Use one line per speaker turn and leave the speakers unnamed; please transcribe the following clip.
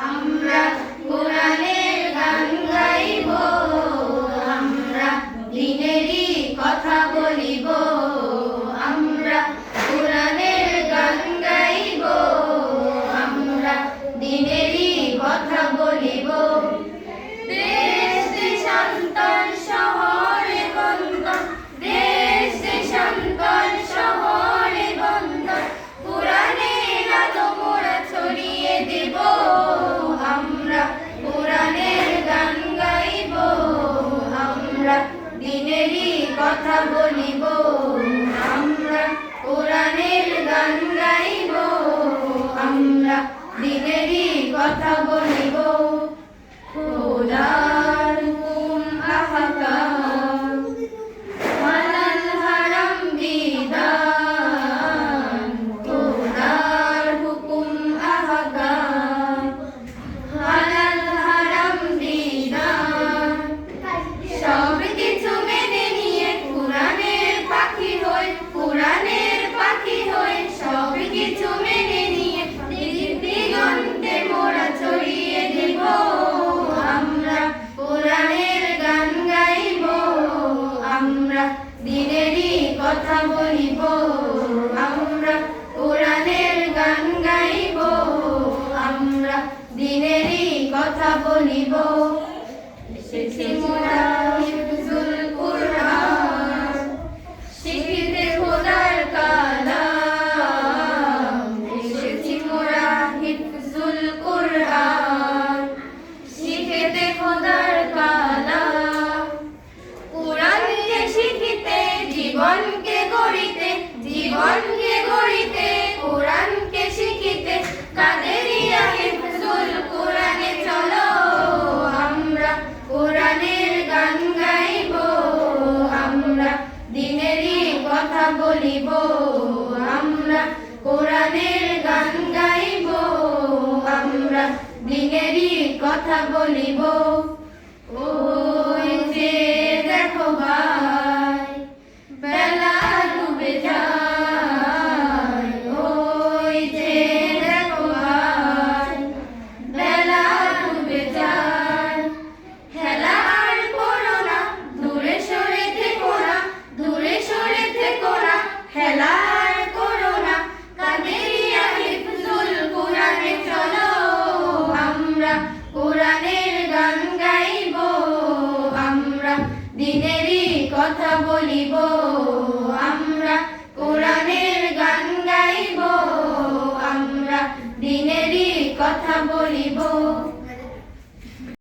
আমরা কোরআনের গান গাইব, আমরা দ্বীনেরই কথা বলিব, আমরা কোরআনের গান গাইব, আমরা দ্বীনেরই কথা বলিব। দেশ দেশান্তর শহরে বন্দর, দেশ দেশান্তর শহরে বন্দর, কোরআনের আলো মোরা ছড়িয়ে দেব, আমরা কোরআনের গান গাইব, আমরা দ্বীনেরই কথা বলিব, আমরা কোরআনের গান গাইব, আমরা দ্বীনেরই কথা বলিব। খোদার হুকুম আহকাম, হালাল হারাম বিধান, খোদার হুকুম আহকাম, হালাল হারাম বিধান, সব কিছু মেনে নিয়ে কোরআনের পাখি হই, কোরআনের পাখি হই, সব কিছু মেনে নিয়ে দিগন্তে মোরা ছড়িয়ে দেব, আমরা কোরআনের গান গাইব, আমরা দ্বীনেরই কথা বলিব, আমরা কোরআনের গান গাইব, আমরা দ্বীনেরই কথা বলিব। এসেছি মোরা হিফজুল কুরআন, শিখিতে খোদার কালাম, এসেছি মোরা হিফজুল কুরআন, শিখিতে খোদার কালাম, কোরআনকে শিখিতে জীবনকে গড়িতে, জীবনকে গড়িতে, কোরআনকে শিখিতে কাদেরিয়া হিফজুল কোরআনে চলো, আমরা কোরআনের গান গাইব, আমরা দ্বীনেরই কথা বলিব, আমরা কোরআনের গান গাইব, আমরা দ্বীনেরই কথা বলিব। ওই যে দেখো ভাই বেলা ডুবে যায়, ওই যে দেখো ভাই বেলা ডুবে যায়, খেলা আর করো না, দূরে সরে থেকো না, দূরে সরে থেকো না, খেলা আর করো না, কাদেরিয়া হিফজুল কোরআনে চলো, আমরা কোরআনের গান গাইব, আমরা দ্বীনেরই কথা বলিব, আমরা কোরআনের গান গাইব, আমরা দ্বীনেরই কথা বলিব।